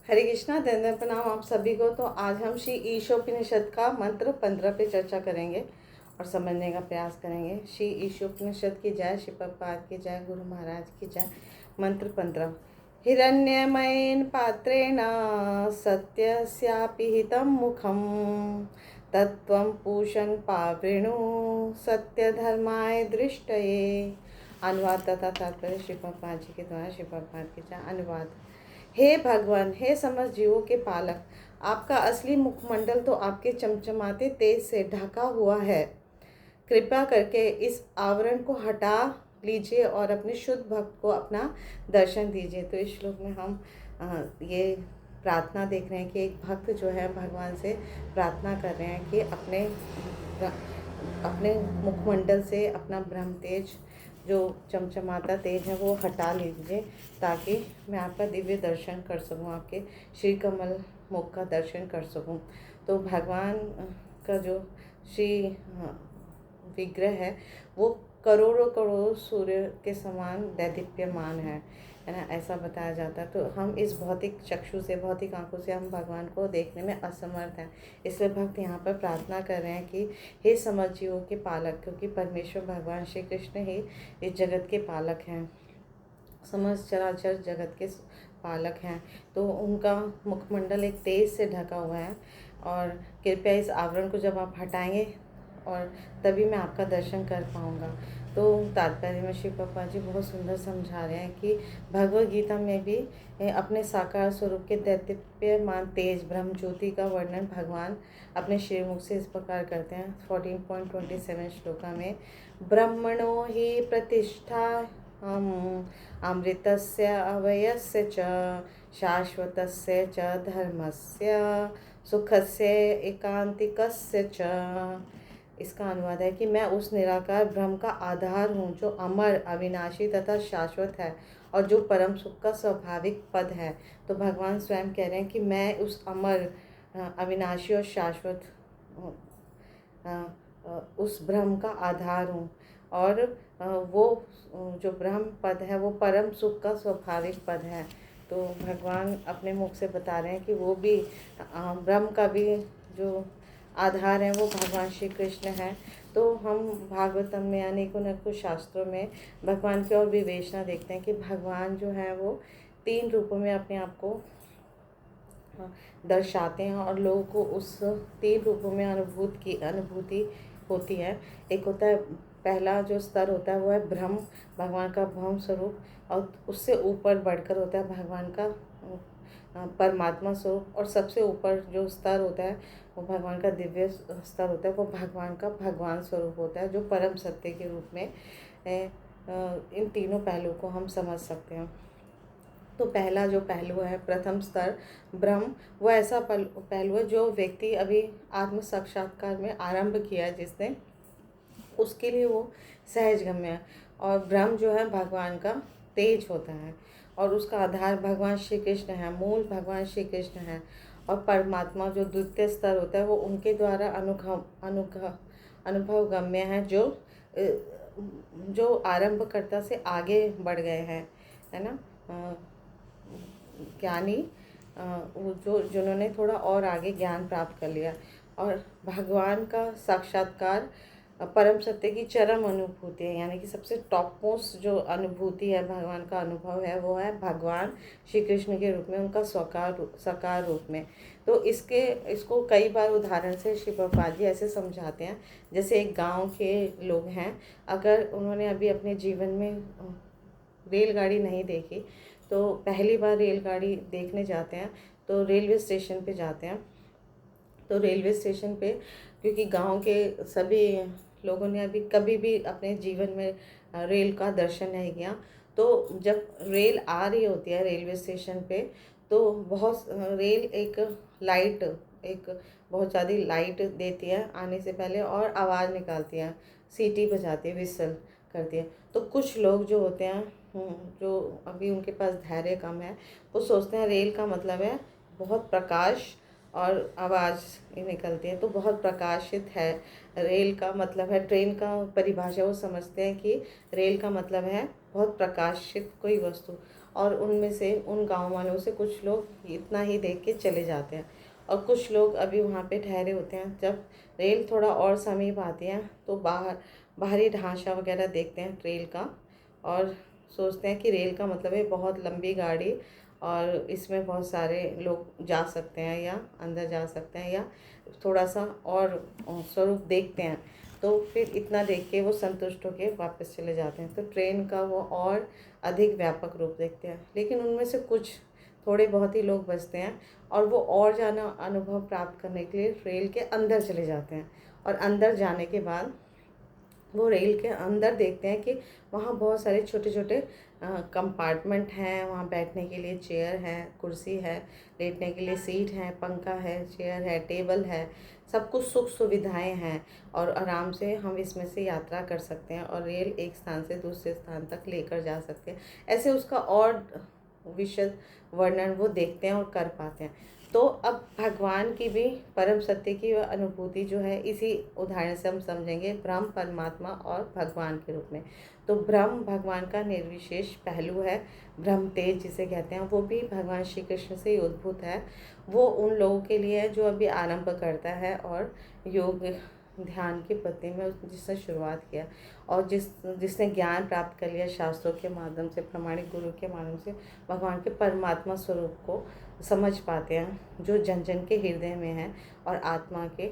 हरे कृष्णा, दंडवत प्रणाम आप सभी को। तो आज हम श्री ईशोपनिषद का मंत्र 15 पे चर्चा करेंगे और समझने का प्रयास करेंगे। श्री ईशोपनिषद की जय, श्री प्रभुपाद की जय, गुरु महाराज की जय। मंत्र 15। हिरण्यमयेन पात्रेण सत्यस्यापि हितं मुखं तत्त्वं पूषन् पावृणु सत्यधर्माय दृष्टये। अनुवाद तथा तात्पर्य श्री प्रभुपाद जी के द्वारा। श्री प्रभुपाद की जय। अनुवाद। हे भगवान, हे समस्त जीवों के पालक, आपका असली मुखमंडल तो आपके चमचमाते तेज से ढका हुआ है। कृपया करके इस आवरण को हटा लीजिए और अपने शुद्ध भक्त को अपना दर्शन दीजिए। तो इस श्लोक में हम ये प्रार्थना देख रहे हैं कि एक भक्त जो है भगवान से प्रार्थना कर रहे हैं कि अपने मुखमंडल से अपना ब्रह्म तेज, जो चमचमाता तेज है, वो हटा लीजिए ताकि मैं आपका दिव्य दर्शन कर सकूं, आपके श्री कमल मुख का दर्शन कर सकूं। तो भगवान का जो श्री विग्रह है वो करोड़ों करोड़ों सूर्य के समान दैदीप्यमान है ना, ऐसा बताया जाता है। तो हम इस भौतिक चक्षु से, भौतिक आंखों से हम भगवान को देखने में असमर्थ हैं। इसलिए भक्त यहाँ पर प्रार्थना कर रहे हैं कि हे समस्त जीवों के पालक, क्योंकि परमेश्वर भगवान श्री कृष्ण ही इस जगत के पालक हैं, समस्त चराचर जगत के पालक हैं। तो उनका मुखमंडल एक तेज से ढका हुआ है और कृपया इस आवरण को जब आप हटाएंगे और तभी मैं आपका दर्शन कर पाऊँगा। तो तात्पर्य में श्री प्रभुपाद जी बहुत सुंदर समझा रहे हैं कि भगवद गीता में भी अपने साकार स्वरूप के दैदीप्यमान तेज ब्रह्म ज्योति का वर्णन भगवान अपने श्रीमुख से इस प्रकार करते हैं। 14.27 श्लोका में ब्रह्मणो हि प्रतिष्ठा अमृतस्य अवयस्य च शाश्वतस्य च धर्मस्य सुखस्य एकांतिकस्य च। इसका अनुवाद है कि मैं उस निराकार ब्रह्म का आधार हूँ जो अमर, अविनाशी तथा शाश्वत है और जो परम सुख का स्वाभाविक पद है। तो भगवान स्वयं कह रहे हैं कि मैं उस अमर, अविनाशी और शाश्वत उस ब्रह्म का आधार हूँ और वो जो ब्रह्म पद है वो परम सुख का स्वाभाविक पद है। तो भगवान अपने मुख से बता रहे हैं कि वो भी ब्रह्म का भी जो आधार है वो भगवान श्री कृष्ण है। तो हम भागवतम में अनेकों शास्त्रों में भगवान की और विवेचना देखते हैं कि भगवान जो है वो 3 रूपों में अपने आप को दर्शाते हैं और लोगों को उस 3 रूपों में अनुभूति होती है। एक होता है, पहला जो स्तर होता है वो है ब्रह्म, भगवान का ब्रह्म स्वरूप, और उससे ऊपर बढ़कर होता है भगवान का परमात्मा स्वरूप, और सबसे ऊपर जो स्तर होता है वो भगवान का दिव्य स्तर होता है, वो भगवान का भगवान स्वरूप होता है जो परम सत्य के रूप में इन तीनों पहलुओं को हम समझ सकते हैं। तो पहला जो पहलू है, प्रथम स्तर ब्रह्म, वो ऐसा पहलू है जो व्यक्ति अभी आत्म साक्षात्कार में आरंभ किया है जिसने, उसके लिए वो सहजगम्य है। और ब्रह्म जो है भगवान का तेज होता है और उसका आधार भगवान श्री कृष्ण है, मूल भगवान श्री कृष्ण है। और परमात्मा जो द्वितीय स्तर होता है वो उनके द्वारा अनुभव गम्य है, जो आरंभकर्ता से आगे बढ़ गए हैं, है ना, ज्ञानी, जिन्होंने थोड़ा और आगे ज्ञान प्राप्त कर लिया। और भगवान का साक्षात्कार परम सत्य की चरम अनुभूति है, यानी कि सबसे टॉप मोस्ट जो अनुभूति है, भगवान का अनुभव है, वो है भगवान श्री कृष्ण के रूप में, उनका साकार रूप में। तो इसको कई बार उदाहरण से श्री प्रभुपाद जी ऐसे समझाते हैं, जैसे एक गांव के लोग हैं, अगर उन्होंने अभी अपने जीवन में रेलगाड़ी नहीं देखी तो पहली बार रेलगाड़ी देखने जाते हैं तो रेलवे स्टेशन पे जाते हैं। तो रेलवे स्टेशन पे, क्योंकि गांव के सभी लोगों ने अभी कभी भी अपने जीवन में रेल का दर्शन नहीं किया, तो जब रेल आ रही होती है रेलवे स्टेशन पे तो रेल एक बहुत ज़्यादा लाइट देती है आने से पहले और आवाज़ निकालती है, सीटी बजाती है, विसल करती है। तो कुछ लोग जो होते हैं, जो अभी उनके पास धैर्य कम है, वो सोचते हैं रेल का मतलब है बहुत प्रकाश और आवाज़ निकलती है, तो बहुत प्रकाशित है। रेल का मतलब है, ट्रेन का परिभाषा वो समझते हैं कि रेल का मतलब है बहुत प्रकाशित कोई वस्तु। और उनमें से उन गांव वालों से कुछ लोग इतना ही देख के चले जाते हैं और कुछ लोग अभी वहाँ पे ठहरे होते हैं। जब रेल थोड़ा और समीप आती है तो बाहरी ढांचा वगैरह देखते हैं रेल का और सोचते हैं कि रेल का मतलब है बहुत लंबी गाड़ी और इसमें बहुत सारे लोग जा सकते हैं या अंदर जा सकते हैं या थोड़ा सा और स्वरूप देखते हैं। तो फिर इतना देख के वो संतुष्ट होकर वापस चले जाते हैं। तो ट्रेन का वो और अधिक व्यापक रूप देखते हैं। लेकिन उनमें से कुछ थोड़े बहुत ही लोग बचते हैं और वो और ज़्यादा अनुभव प्राप्त करने के लिए रेल के अंदर चले जाते हैं। और अंदर जाने के बाद वो रेल के अंदर देखते हैं कि वहाँ बहुत सारे छोटे छोटे कंपार्टमेंट हैं। वहाँ बैठने के लिए चेयर है, कुर्सी है, लेटने के लिए सीट है, पंखा है, चेयर है, टेबल है, सब कुछ सुख सुविधाएं हैं और आराम से हम इसमें से यात्रा कर सकते हैं और रेल एक स्थान से दूसरे स्थान तक लेकर जा सकते हैं। ऐसे उसका और विशद वर्णन वो देखते हैं और कर पाते हैं। तो अब भगवान की भी परम सत्य की अनुभूति जो है इसी उदाहरण से हम समझेंगे, ब्रह्म परमात्मा और भगवान के रूप में। तो ब्रह्म भगवान का निर्विशेष पहलू है। ब्रह्म तेज जिसे कहते हैं वो भी भगवान श्री कृष्ण से ही उद्भूत है। वो उन लोगों के लिए है जो अभी आरंभ करता है और योग ध्यान की पद्धति में जिसने शुरुआत किया और जिसने ज्ञान प्राप्त कर लिया शास्त्रों के माध्यम से, प्रमाणिक गुरु के माध्यम से भगवान के परमात्मा स्वरूप को समझ पाते हैं जो जन जन के हृदय में है और आत्मा के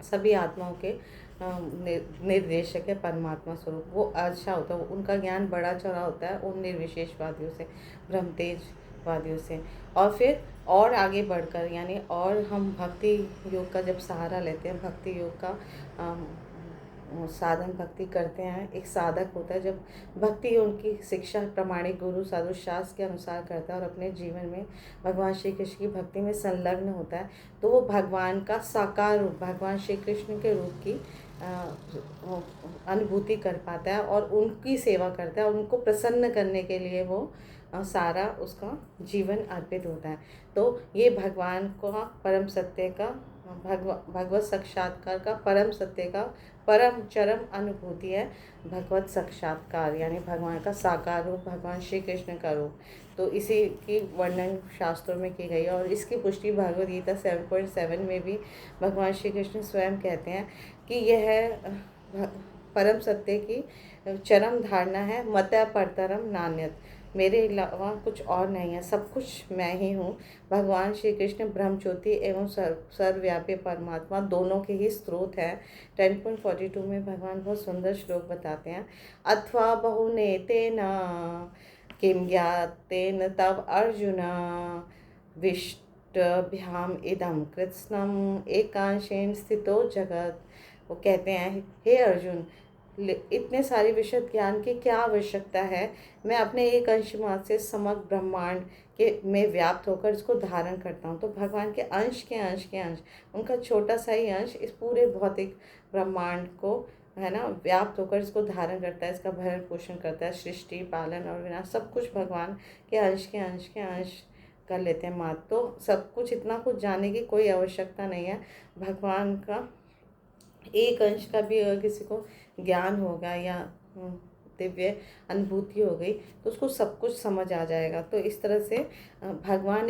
सभी आत्माओं के निर्देशक है परमात्मा स्वरूप। वो अच्छा होता है, उनका ज्ञान बड़ा चौड़ा होता है उन निर्विशेषवादियों से, ब्रह्मतेजवादियों से। और फिर और आगे बढ़कर यानी और हम भक्ति योग का जब सहारा लेते हैं, भक्ति योग का साधन भक्ति करते हैं। एक साधक होता है जब भक्ति उनकी शिक्षा प्रमाणिक गुरु साधु शास्त्र के अनुसार करता है और अपने जीवन में भगवान श्री कृष्ण की भक्ति में संलग्न होता है, तो वो भगवान का साकार रूप, भगवान श्री कृष्ण के रूप की अनुभूति कर पाता है और उनकी सेवा करता है और उनको प्रसन्न करने के लिए वो सारा उसका जीवन अर्पित होता है। तो ये भगवान का परम सत्य का भगवत साक्षात्कार का परम सत्य का परम चरम अनुभूति है भगवत साक्षात्कार, यानी भगवान का साकार रूप, भगवान श्री कृष्ण का रूप। तो इसी की वर्णन शास्त्रों में की गई है और इसकी पुष्टि भगवद गीता 7.7 में भी भगवान श्री कृष्ण स्वयं कहते हैं कि यह परम सत्य की चरम धारणा है। मत परतरम नान्यत, मेरे अलावा कुछ और नहीं है, सब कुछ मैं ही हूँ। भगवान श्री कृष्ण ब्रह्मज्योति एवं सर्वव्यापी परमात्मा दोनों के ही स्रोत हैं। 10.42 में भगवान बहुत सुंदर श्लोक बताते हैं। अथवा बहुनेतेन किं ज्ञातेन तव अर्जुन विष्टभ्याम इदं कृत्स्नम् एकांशेन स्थितो जगत। वो कहते हैं, हे अर्जुन, इतने सारे विशद ज्ञान की क्या आवश्यकता है। मैं अपने एक अंश मात्र से समग्र ब्रह्मांड के में व्याप्त होकर इसको धारण करता हूँ। तो भगवान के अंश के अंश के अंश, उनका छोटा सा ही अंश इस पूरे भौतिक ब्रह्मांड को है ना व्याप्त होकर इसको धारण करता है, इसका भरण पोषण करता है, सृष्टि पालन और विनाश सब कुछ भगवान के अंश के अंश के अंश कर लेते हैं मात। तो सब कुछ इतना कुछ जानने की कोई आवश्यकता नहीं है। भगवान का एक अंश का भी अगर किसी को ज्ञान होगा या दिव्य अनुभूति हो गई तो उसको सब कुछ समझ आ जाएगा। तो इस तरह से भगवान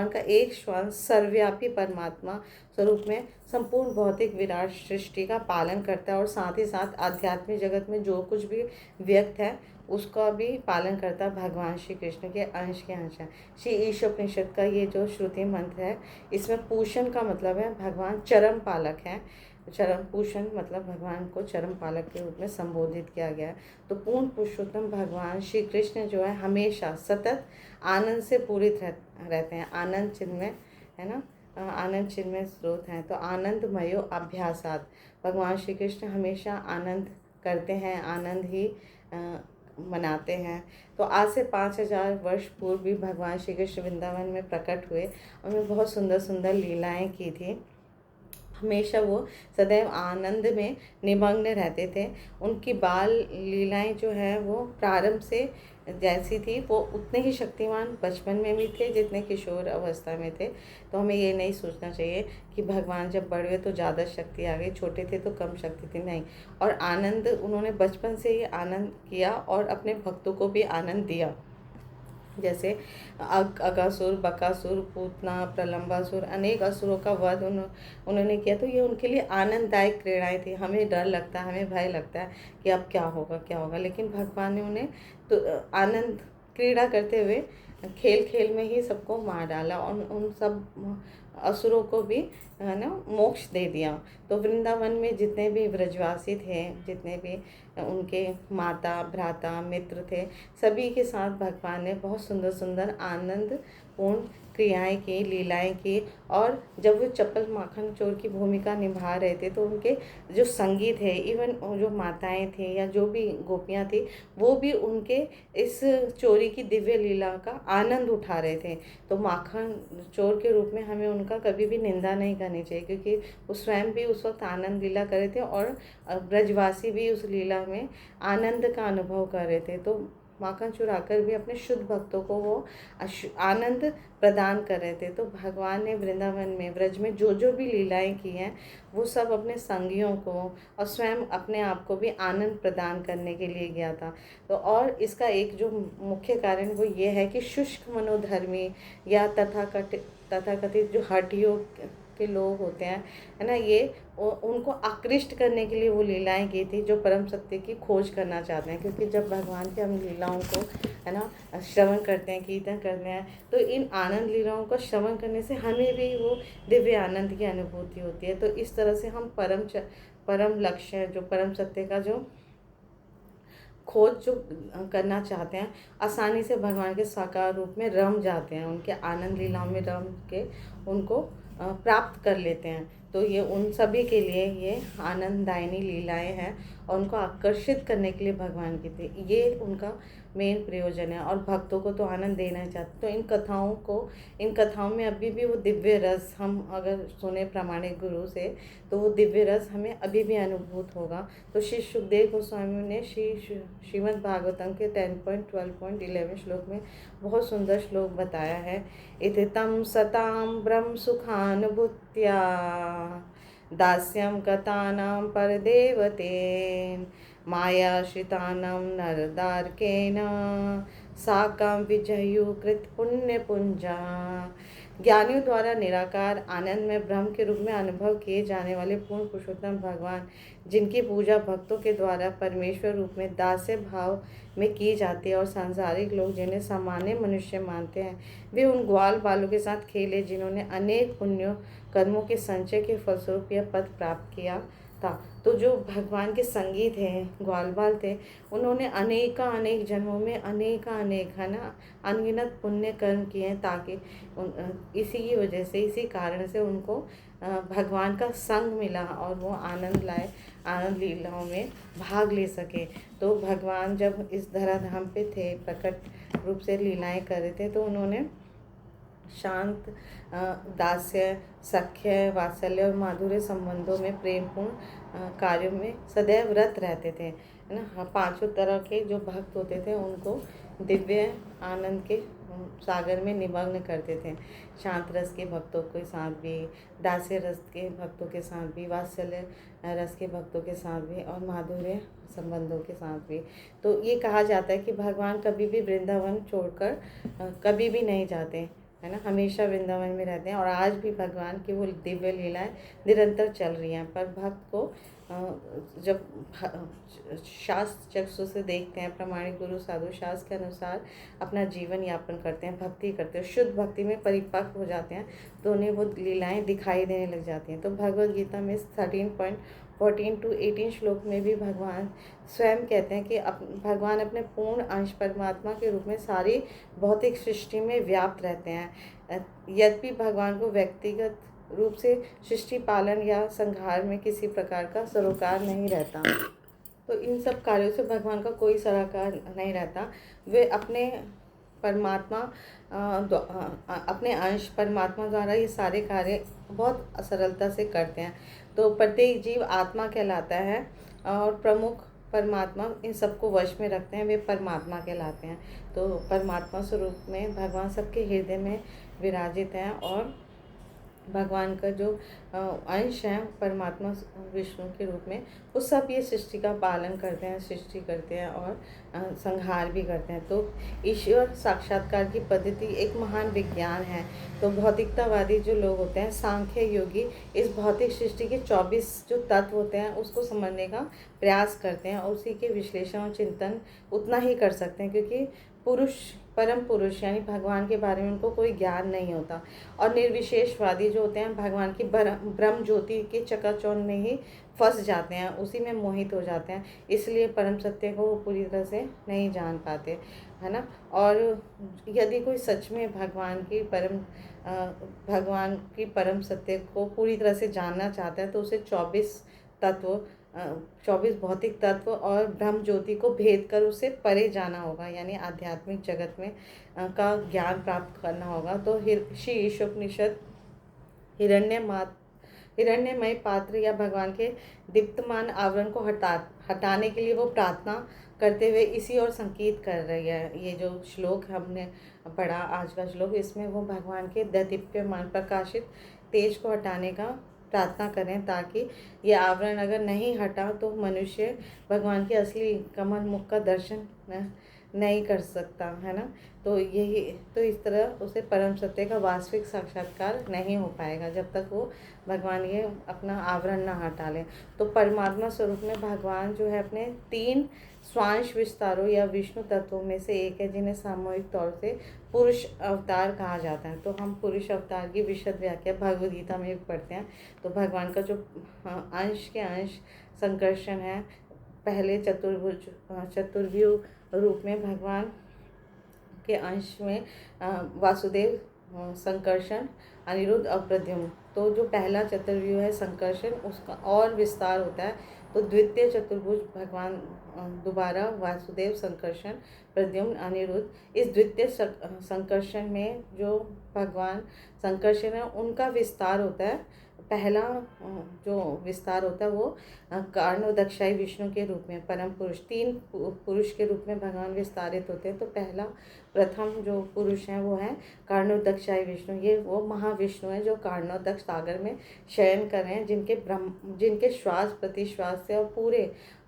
का एक श्वास सर्वव्यापी परमात्मा स्वरूप में संपूर्ण भौतिक विराट सृष्टि का पालन करता है और साथ ही साथ आध्यात्मिक जगत में जो कुछ भी व्यक्त है उसका भी पालन करता है। भगवान श्री कृष्ण के अंश के अंश है। श्री ईशोपनिषद का ये जो श्रुति मंत्र है इसमें पूषण का मतलब है भगवान चरम पालक हैं। चरम पूषण मतलब भगवान को चरम पालक के रूप में संबोधित किया गया है। तो पूर्ण पुरुषोत्तम भगवान श्री कृष्ण जो है हमेशा सतत आनंद से पूरित रहते हैं। आनंद चिन्मय है ना, आनंद चिन्मय स्रोत हैं। तो आनंदमयो अभ्यासात भगवान श्री कृष्ण हमेशा आनंद करते हैं, आनंद ही मनाते हैं। तो आज से 5000 वर्ष पूर्व भी भगवान श्री कृष्ण वृंदावन में प्रकट हुए। उन्होंने बहुत सुंदर सुंदर लीलाएं की थी। हमेशा वो सदैव आनंद में निमग्न रहते थे। उनकी बाल लीलाएं जो है वो प्रारंभ से जैसी थी वो उतने ही शक्तिमान बचपन में भी थे जितने किशोर अवस्था में थे। तो हमें ये नहीं सोचना चाहिए कि भगवान जब बड़े हुए तो ज़्यादा शक्ति आ गई, छोटे थे तो कम शक्ति थी, नहीं। और आनंद उन्होंने बचपन से ही आनंद किया और अपने भक्तों को भी आनंद दिया। जैसे अगासुर, बकासुर, पूतना, प्रलंबासुर, अनेक असुरों का वध उन्होंने किया। तो ये उनके लिए आनंददायक क्रीड़ाएँ थी। हमें डर लगता है, हमें भय लगता है कि अब क्या होगा क्या होगा, लेकिन भगवान ने उन्हें तो आनंद क्रीड़ा करते हुए खेल खेल में ही सबको मार डाला और उन सब असुरों को भी है ना मोक्ष दे दिया। तो वृंदावन में जितने भी ब्रजवासी थे, जितने भी उनके माता भ्राता मित्र थे, सभी के साथ भगवान ने बहुत सुंदर सुंदर आनंद पूर्ण क्रियाएं की, लीलाएं की। और जब वो चप्पल माखन चोर की भूमिका निभा रहे थे तो उनके जो संगी थे, इवन जो माताएं थी या जो भी गोपियां थी, वो भी उनके इस चोरी की दिव्य लीला का आनंद उठा रहे थे। तो माखन चोर के रूप में हमें उनका कभी भी निंदा नहीं करनी चाहिए, क्योंकि वो स्वयं भी उस वक्त आनंद लीला कर रहे थे और ब्रजवासी भी उस लीला में आनंद का अनुभव कर रहे थे। तो माखन चुराकर भी अपने शुद्ध भक्तों को वो आनंद प्रदान कर रहे थे। तो भगवान ने वृंदावन में, ब्रज में जो जो भी लीलाएं की हैं, वो सब अपने संगियों को और स्वयं अपने आप को भी आनंद प्रदान करने के लिए गया था। तो और इसका एक जो मुख्य कारण वो ये है कि शुष्क मनोधर्मी या तथाकथित जो हठियों के लोग होते हैं, है ना, ये उनको आकृष्ट करने के लिए वो लीलाएं की थी, जो परम सत्य की खोज करना चाहते हैं। क्योंकि जब भगवान की हम लीलाओं को है ना श्रवण करते हैं, कीर्तन करते हैं, तो इन आनंद लीलाओं को श्रवण करने से हमें भी वो दिव्य आनंद की अनुभूति होती है। तो इस तरह से हम परम लक्ष्य, जो परम सत्य का जो खोज जो करना चाहते हैं, आसानी से भगवान के साकार रूप में रम जाते हैं, उनके आनंद लीलाओं में रम के उनको प्राप्त कर लेते हैं। तो ये उन सभी के लिए ये आनंददायिनी लीलाएं हैं और उनको आकर्षित करने के लिए भगवान की थी, ये उनका मेन प्रयोजन है। और भक्तों को तो आनंद देना ही चाहते। तो इन कथाओं में अभी भी वो दिव्य रस, हम अगर सुने प्रामाणिक गुरु से, तो वो दिव्य रस हमें अभी भी अनुभूत होगा। तो श्री सुखदेव गोस्वामी ने श्रीमद् भागवतम के 10.12.11 श्लोक में बहुत सुंदर श्लोक बताया है। इति तं सतां ब्रह्म सुखानुभूत्या दास्यं गतानां परदेवतेन मायाश्रितानां नरदार्केन साकं विजयुकृत पुण्यपुंजा। ज्ञानियों द्वारा निराकार आनंद में ब्रह्म के रूप में अनुभव किए जाने वाले पूर्ण पुरुषोत्तम भगवान, जिनकी पूजा भक्तों के द्वारा परमेश्वर रूप में दास्य भाव में की जाती है, और सांसारिक लोग जिन्हें सामान्य मनुष्य मानते हैं, वे उन ग्वाल बालों के साथ खेले जिन्होंने अनेक पुण्यों कर्मों के संचय के फलस्वरूप यह पद प्राप्त किया था। तो जो भगवान के संगी थे, ग्वाल बाल थे, उन्होंने अनेक जन्मों में अनेक है ना अनगिनत पुण्य कर्म किए हैं, ताकि इसी की वजह से, इसी कारण से उनको भगवान का संग मिला और वो आनंद लीलाओं में भाग ले सके। तो भगवान जब इस धराधाम पे थे, प्रकट रूप से लीलाएं कर रहे थे, तो उन्होंने शांत, दास्य, सख्य, वात्सल्य और माधुर्य संबंधों में, प्रेमपूर्ण कार्यों में सदैव रत रहते थे, है ना। पांचों तरह के जो भक्त होते थे उनको दिव्य आनंद के सागर में निमग्न करते थे। शांत रस के भक्तों के साथ भी, दास्य रस के भक्तों के साथ भी, वात्सल्य रस के भक्तों के साथ भी, और माधुर्य संबंधों के साथ भी। तो ये कहा जाता है कि भगवान कभी भी वृंदावन छोड़कर कभी भी नहीं जाते, है ना, हमेशा वृंदावन में रहते हैं। और आज भी भगवान की वो दिव्य लीलाएं निरंतर चल रही हैं। पर भक्त को जब शास्त्र चक्षु से देखते हैं, प्रामाणिक गुरु साधु शास्त्र के अनुसार अपना जीवन यापन करते हैं, भक्ति करते हैं, शुद्ध भक्ति में परिपक्व हो जाते हैं, तो उन्हें वो लीलाएं दिखाई देने लग जाती हैं। तो भगवद गीता में 13.14-18 श्लोक में भी भगवान स्वयं कहते हैं कि भगवान अपने पूर्ण अंश परमात्मा के रूप में सारी भौतिक सृष्टि में व्याप्त रहते हैं। यद्यपि भगवान को व्यक्तिगत रूप से सृष्टि पालन या संहार में किसी प्रकार का सरोकार नहीं रहता। तो इन सब कार्यों से भगवान का कोई सरोकार नहीं रहता। वे अपने अपने अंश परमात्मा द्वारा ये सारे कार्य बहुत सरलता से करते हैं। तो प्रत्येक जीव आत्मा कहलाता है और प्रमुख परमात्मा इन सबको वश में रखते हैं, वे परमात्मा कहलाते हैं। तो परमात्मा स्वरूप में भगवान सबके हृदय में विराजित हैं, और भगवान का जो अंश है परमात्मा विष्णु के रूप में, वो सब ये सृष्टि का पालन करते हैं, सृष्टि करते हैं और संहार भी करते हैं। तो ईश्वर साक्षात्कार की पद्धति एक महान विज्ञान है। तो भौतिकतावादी जो लोग होते हैं, सांख्य योगी, इस भौतिक सृष्टि के 24 जो तत्व होते हैं उसको समझने का प्रयास करते हैं, और उसी के विश्लेषण और चिंतन उतना ही कर सकते हैं, क्योंकि पुरुष, परम पुरुष यानी भगवान के बारे में उनको कोई ज्ञान नहीं होता। और निर्विशेषवादी जो होते हैं, भगवान की ब्रह्म ज्योति के चकाचौंध में ही फंस जाते हैं, उसी में मोहित हो जाते हैं, इसलिए परम सत्य को वो पूरी तरह से नहीं जान पाते, है ना। और यदि कोई सच में भगवान की परम सत्य को पूरी तरह से जानना चाहता है, तो उसे 24 भौतिक तत्व और ब्रह्म ज्योति को भेद कर उसे परे जाना होगा, यानी आध्यात्मिक जगत में का ज्ञान प्राप्त करना होगा। तो श्री ईशोपनिषद हिरण्यमय पात्र या भगवान के दीप्तमान आवरण को हटाने के लिए वो प्रार्थना करते हुए इसी ओर संकेत कर रही है। ये जो श्लोक हमने पढ़ा, आज का श्लोक, इसमें वो भगवान के दीप्यमान प्रकाशित तेज को हटाने का प्रार्थना करें, ताकि ये आवरण अगर नहीं हटा तो मनुष्य भगवान के असली कमल मुख का दर्शन नहीं कर सकता, है ना। तो इस तरह उसे परम सत्य का वास्तविक साक्षात्कार नहीं हो पाएगा जब तक वो भगवान ये अपना आवरण ना हटा लें। तो परमात्मा स्वरूप में भगवान जो है अपने 3 स्वांश विस्तारों या विष्णु तत्वों में से एक है, जिन्हें सामूहिक तौर से पुरुष अवतार कहा जाता है। तो हम पुरुष अवतार की विशद व्याख्या भगवद गीता में भी पढ़ते हैं। तो भगवान का जो अंश के अंश संकर्षण है, पहले चतुर्भुज रूप में भगवान के अंश में वासुदेव, संकर्षण, अनिरुद्ध और प्रद्युम्न। तो जो पहला चतुर्व्यूह है संकर्षण, उसका और विस्तार होता है। तो द्वितीय चतुर्भुज भगवान दोबारा वासुदेव, संकर्षण, प्रद्युम्न, अनिरुद्ध। इस द्वितीय संकर्षण में जो भगवान संकर्षण है उनका विस्तार होता है। पहला जो विस्तार होता है वो कार्णोदक्षाई विष्णु के रूप में परम पुरुष, 3 पुरुष के रूप में भगवान विस्तारित होते हैं। तो प्रथम जो पुरुष हैं वो हैं कार्णोदक्षाई विष्णु। ये वो महाविष्णु हैं जो कार्णोदक सागर में शयन कर रहे हैं, जिनके श्वास प्रतिश्वास से और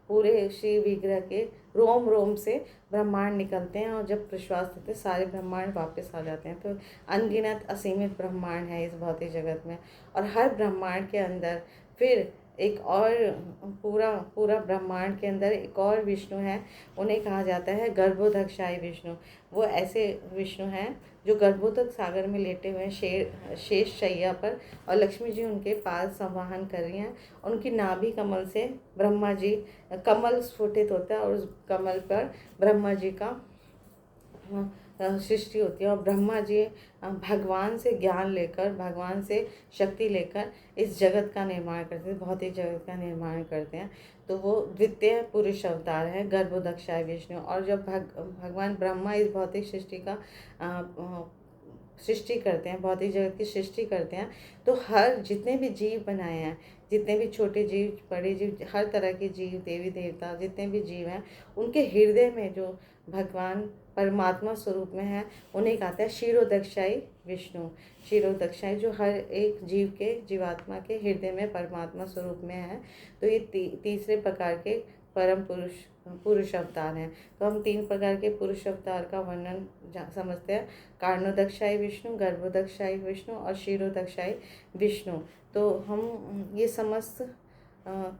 पूरे श्री विग्रह के रोम रोम से ब्रह्मांड निकलते हैं, और जब प्रश्वास लेते हैं सारे ब्रह्मांड वापस आ जाते हैं। तो अनगिनत असीमित ब्रह्मांड है इस भौतिक जगत में, और हर ब्रह्मांड के अंदर फिर एक और पूरा ब्रह्मांड के अंदर एक और विष्णु है, उन्हें कहा जाता है गर्भोदक्षाई विष्णु। वो ऐसे विष्णु हैं जो गर्भोदक सागर में लेटे हुए हैं शेष शैया पर, और लक्ष्मी जी उनके पास संवाहन कर रही हैं। उनकी नाभि कमल से ब्रह्मा जी, कमल स्फुटित होता है और उस कमल पर ब्रह्मा जी का सृष्टि होती है, और ब्रह्मा जी भगवान से ज्ञान लेकर, भगवान से शक्ति लेकर इस जगत का निर्माण करते हैं, भौतिक जगत का निर्माण करते हैं। तो वो द्वितीय पुरुष अवतार है गर्भोदक्षाय विष्णु। और जब भगवान ब्रह्मा इस भौतिक सृष्टि का सृष्टि करते हैं, भौतिक जगत की सृष्टि करते हैं, तो जितने भी जीव बनाए हैं, जितने भी छोटे जीव, बड़े जीव, हर तरह के जीव, देवी देवता जितने भी जीव हैं, उनके हृदय में जो भगवान परमात्मा स्वरूप में है, उन्हें कहते हैं क्षीरोदक्षाई विष्णु। क्षीरोदक्षाई जो हर एक जीवात्मा के हृदय में परमात्मा स्वरूप में है। तो ये तीसरे प्रकार के परम पुरुष अवतार हैं। तो हम 3 प्रकार के पुरुष अवतार का वर्णन समझते हैं, कार्णोदक्षाई विष्णु, गर्भोदक्षाई विष्णु और क्षीरोदक्षाई विष्णु। तो हम ये समस्त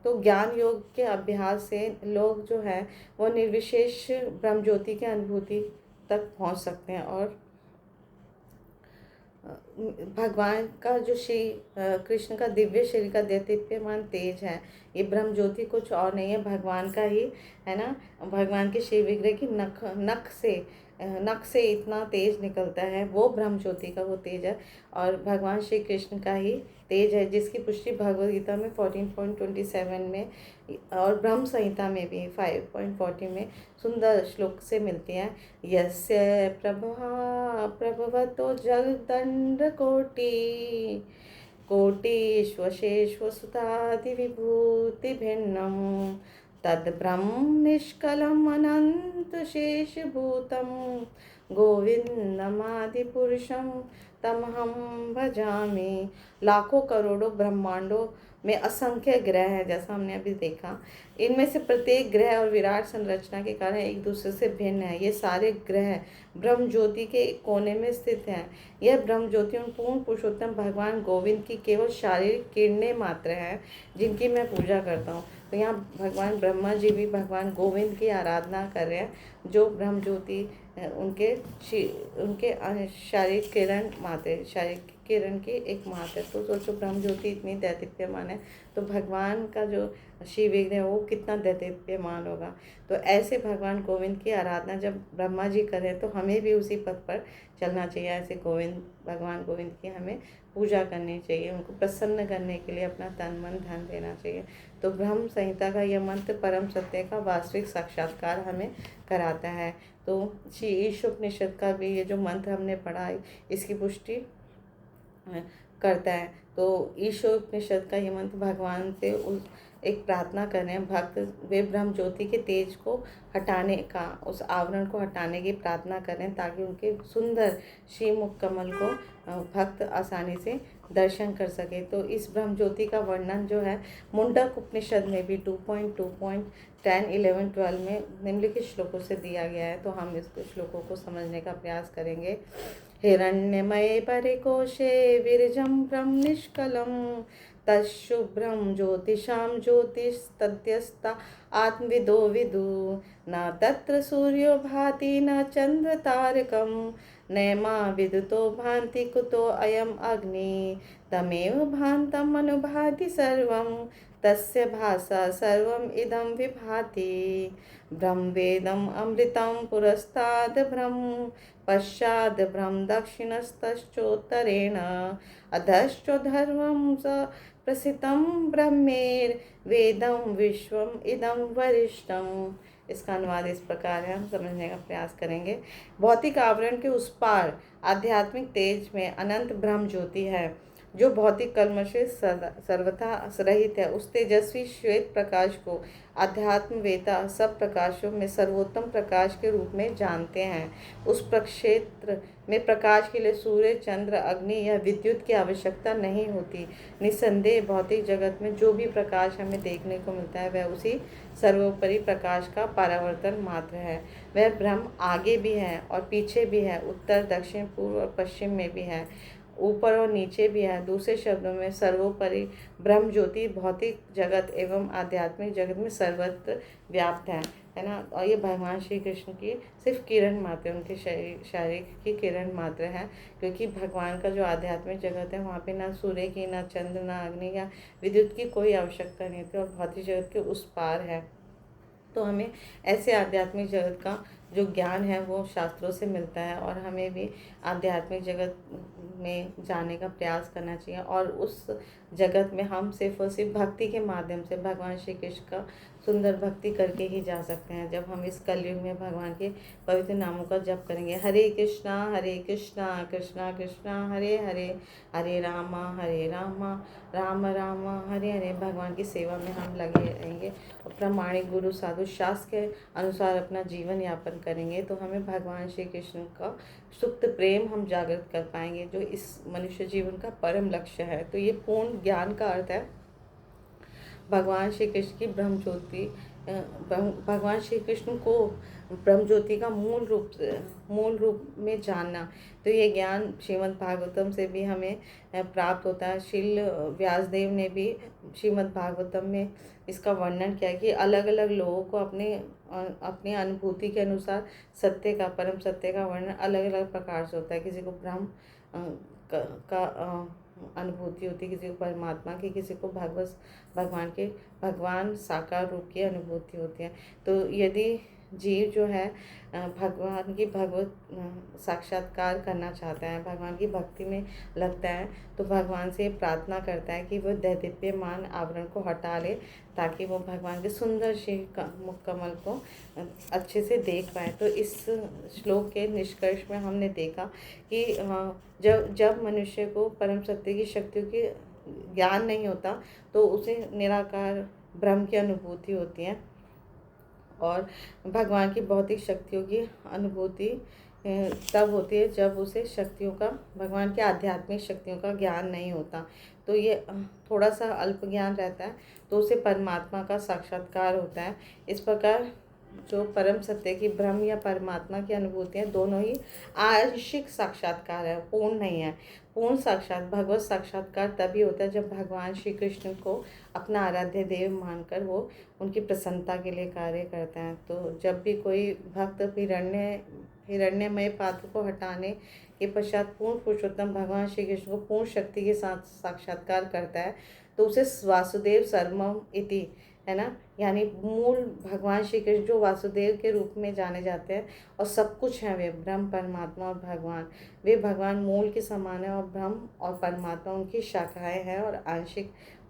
तो ज्ञान योग के अभ्यास से लोग जो है वो निर्विशेष ब्रह्म ज्योति के अनुभूति तक पहुंच सकते हैं, और भगवान का जो श्री कृष्ण का दिव्य शरीर का दीप्यमान तेज है, ये ब्रह्म ज्योति कुछ और नहीं है, भगवान का ही है ना। भगवान के श्री विग्रह की नख से इतना तेज निकलता है, वो ब्रह्म ज्योति का वो तेज है, और भगवान श्री कृष्ण का ही तेज है, जिसकी पुष्टि भगवद गीता में 14.27 में और ब्रह्म संहिता में भी 5.40 में सुंदर श्लोक से मिलती हैं। यस्य प्रभवतो जगदंड कोटिश्वशेश्वसुतादि विभूति भिन्नम तद्ब्रह्म निष्कलम अनंत शेषभूतम गोविंदमादिपुरुषम तमहम भजामि। लाखों करोड़ों ब्रह्मांडों में असंख्य ग्रह हैं, जैसा हमने अभी देखा। इनमें से प्रत्येक ग्रह और विराट संरचना के कारण एक दूसरे से भिन्न है। ये सारे ग्रह ब्रह्म ज्योति के कोने में स्थित हैं। यह ब्रह्म ज्योति उन पूर्ण पुरुषोत्तम भगवान गोविंद की केवल शारीरिक किरणें मात्र हैं, जिनकी मैं पूजा करता हूँ। तो यहाँ भगवान ब्रह्मा जी भी भगवान गोविंद की आराधना कर रहे हैं, जो ब्रह्म ज्योति उनके शारीरिक किरण मात्र, शारीरिक किरण की एक मात्र। तो सोचो ब्रह्म ज्योति इतनी दैदीप्यमान है, तो भगवान का जो शिव विग्रह है वो कितना दैदीप्यमान होगा। तो ऐसे भगवान गोविंद की आराधना जब ब्रह्मा जी करें, तो हमें भी उसी पथ पर चलना चाहिए। ऐसे भगवान गोविंद की हमें पूजा करनी चाहिए, उनको प्रसन्न करने के लिए अपना तन मन धन देना चाहिए। तो ब्रह्म संहिता का यह मंत्र परम सत्य का वास्तविक साक्षात्कार हमें कराता है। तो श्री ईशोपनिषद का भी ये जो मंत्र हमने पढ़ा, इसकी पुष्टि करता है। तो ईशोपनिषद का ये मंत्र भगवान से एक प्रार्थना कर रहे हैं भक्त, वे ब्रह्म ज्योति के तेज को हटाने का, उस आवरण को हटाने की प्रार्थना कर रहे हैं, ताकि उनके सुंदर श्री मुख कमल को भक्त आसानी से दर्शन कर सके। तो इस ब्रह्म ज्योति का वर्णन जो है मुंडक उपनिषद में भी 2.2.10, 11, 12 में निम्नलिखित श्लोकों से दिया गया है। तो हम इस श्लोकों को समझने का प्रयास करेंगे। हिरण्यमये परिकोशे विरजं ब्रह्म निष्कलं तच्छुभ्रं ज्योतिषां ज्योतिस्तद्यस्ता आत्मविदो विदु। न तत्र सूर्यो भाति न चंद्र तारकं नैमा विदुतो भान्ति कुतो अयम् अग्नि। तमेव भान्तम् अनुभाति सर्वं तस्य भासा सर्वम् इदं विभाति। ब्रह्मवेदम् अमृतं पुरस्ताद् ब्रह्म पश्चाद् ब्रह्म दक्षिणस्तश्चोत्तरेण अधश्चोर्ध्वं स प्रसिद्धं ब्रह्मेर्वेदं विश्वम् इदं वरिष्ठम्। इसका अनुवाद इस प्रकार है, हम समझने का प्रयास करेंगे। भौतिक आवरण के उस पार आध्यात्मिक तेज में अनंत ब्रह्म ज्योति है, जो भौतिक कल्म से सर्वथा रहित है। उस तेजस्वी श्वेत प्रकाश को अध्यात्म वेता सब प्रकाशों में सर्वोत्तम प्रकाश के रूप में जानते हैं। उस प्रक्षेत्र में प्रकाश के लिए सूर्य, चंद्र, अग्नि या विद्युत की आवश्यकता नहीं होती। निस्संदेह भौतिक जगत में जो भी प्रकाश हमें देखने को मिलता है, वह उसी सर्वोपरि प्रकाश का परावर्तन मात्र है। वह ब्रह्म आगे भी है और पीछे भी है, उत्तर, दक्षिण, पूर्व और पश्चिम में भी है, ऊपर और नीचे भी है। दूसरे शब्दों में सर्वोपरि ब्रह्म ज्योति भौतिक जगत एवं आध्यात्मिक जगत में सर्वत्र व्याप्त है ना। और ये भगवान श्री कृष्ण की सिर्फ किरण मात्र, उनके शारीरिक की किरण मात्र है, क्योंकि भगवान का जो आध्यात्मिक जगत है वहाँ पे ना सूर्य की, ना चंद्र, ना अग्नि या विद्युत की कोई आवश्यकता नहीं थी, और भौतिक जगत के उस पार है। तो हमें ऐसे आध्यात्मिक जगत का जो ज्ञान है वो शास्त्रों से मिलता है, और हमें भी आध्यात्मिक जगत में जाने का प्रयास करना चाहिए। और उस जगत में हम सिर्फ और सिर्फ भक्ति के माध्यम से भगवान श्री कृष्ण का सुंदर भक्ति करके ही जा सकते हैं। जब हम इस कलयुग में भगवान के पवित्र नामों का जप करेंगे, हरे कृष्णा कृष्णा कृष्णा हरे हरे, हरे रामा राम राम हरे हरे, भगवान की सेवा में हम लगे रहेंगे और प्रामाणिक गुरु साधु शास्त्र के अनुसार अपना जीवन यापन करेंगे, तो हमें भगवान श्री कृष्ण का सुप्त प्रेम हम जागृत कर पाएंगे, जो इस मनुष्य जीवन का परम लक्ष्य है। तो ये पूर्ण ज्ञान का अर्थ है भगवान श्री कृष्ण की ब्रह्म ज्योति, भगवान श्री कृष्ण को ब्रह्म ज्योति का मूल रूप में जानना। तो ये ज्ञान श्रीमद् भागवतम से भी हमें प्राप्त होता है। श्रील व्यासदेव ने भी श्रीमद् भागवतम में इसका वर्णन किया कि अलग अलग लोगों को अपनी अनुभूति के अनुसार सत्य का, परम सत्य का वर्णन अलग अलग प्रकार से होता है। किसी को ब्रह्म का अनुभूति होती है, किसी को परमात्मा की, किसी को भगवान साकार रूप की अनुभूति होती है। तो यदि जीव जो है भगवान की भगवत साक्षात्कार करना चाहता है, भगवान की भक्ति में लगता है, तो भगवान से प्रार्थना करता है कि वह दैदीप्यमान आवरण को हटा ले, ताकि वो भगवान के सुंदर श्री मुख कमल को अच्छे से देख पाए। तो इस श्लोक के निष्कर्ष में हमने देखा कि जब मनुष्य को परम सत्य की शक्तियों की ज्ञान नहीं होता, तो उसे निराकार ब्रह्म की अनुभूति होती है। और भगवान की भौतिक शक्तियों की अनुभूति तब होती है जब उसे शक्तियों का, भगवान की आध्यात्मिक शक्तियों का ज्ञान नहीं होता। तो ये थोड़ा सा अल्प ज्ञान रहता है, तो उसे परमात्मा का साक्षात्कार होता है। इस प्रकार जो परम सत्य की, ब्रह्म या परमात्मा की अनुभूति है, दोनों ही आंशिक साक्षात्कार है, पूर्ण नहीं है। पूर्ण भगवत साक्षात्कार तभी होता है जब भगवान श्री कृष्ण को अपना आराध्य देव मानकर वो उनकी प्रसन्नता के लिए कार्य करते हैं। तो जब भी कोई भक्त हिरण्यमय पात्र को हटाने के पश्चात पूर्ण पुरुषोत्तम भगवान श्री कृष्ण को पूर्ण शक्ति के साथ साक्षात्कार करता है, तो उसे वासुदेव सर्वम इति, है ना, यानी मूल भगवान श्री कृष्ण जो वासुदेव के रूप में जाने जाते हैं और सब कुछ हैं, वे ब्रह्म परमात्मा और भगवान, वे भगवान मूल के समान है, और ब्रह्म और परमात्मा उनकी शाखाएं हैं और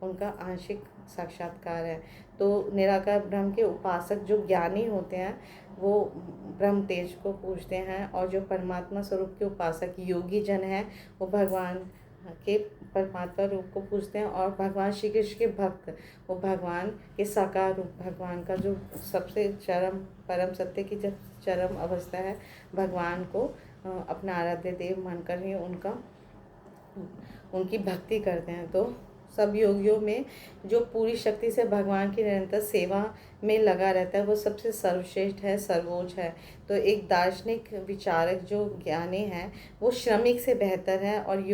उनका आंशिक साक्षात्कार है। तो निराकार ब्रह्म के उपासक जो ज्ञानी होते हैं वो ब्रह्म तेज को पूजते हैं, और जो परमात्मा स्वरूप के उपासक योगी जन हैं वो भगवान के परमात्मा रूप को पूजते हैं, और भगवान श्री कृष्ण के भक्त वो भगवान के साकार रूप, भगवान का जो सबसे चरम परम सत्य की जब चरम अवस्था है, भगवान को अपना आराध्य देव मानकर ही उनकी भक्ति करते हैं। तो सब योगियों में जो पूरी शक्ति से भगवान की निरंतर सेवा में लगा रहता है वो सबसे सर्वश्रेष्ठ है, सर्वोच्च है। तो एक दार्शनिक विचारक जो ज्ञानी है वो श्रमिक से बेहतर है, और एक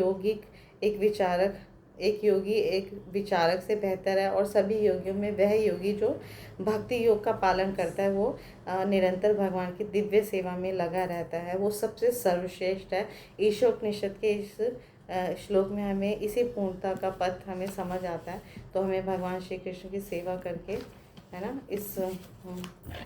योगी एक विचारक से बेहतर है, और सभी योगियों में वह योगी जो भक्ति योग का पालन करता है, वो निरंतर भगवान की दिव्य सेवा में लगा रहता है, वो सबसे सर्वश्रेष्ठ है। ईशोपनिषद के इस श्लोक में हमें इसी पूर्णता का पथ हमें समझ आता है। तो हमें भगवान श्री कृष्ण की सेवा करके, है ना, इस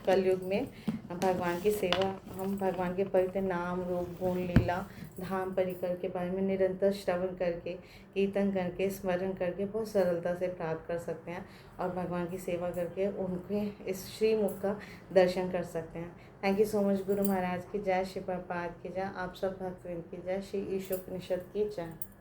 कलयुग में भगवान की सेवा, हम भगवान के पवित्र नाम, रूप, गुण, लीला, धाम, परिकर के बारे में निरंतर श्रवण करके, कीर्तन करके, स्मरण करके बहुत सरलता से प्राप्त कर सकते हैं, और भगवान की सेवा करके उनके इस श्रीमुख का दर्शन कर सकते हैं। Thank you so much. Guru Maharaj की जय, श्री प्रभुपाद की जय, आप सब भक्तवृंद की जय, श्री ईशोपनिषद की जय।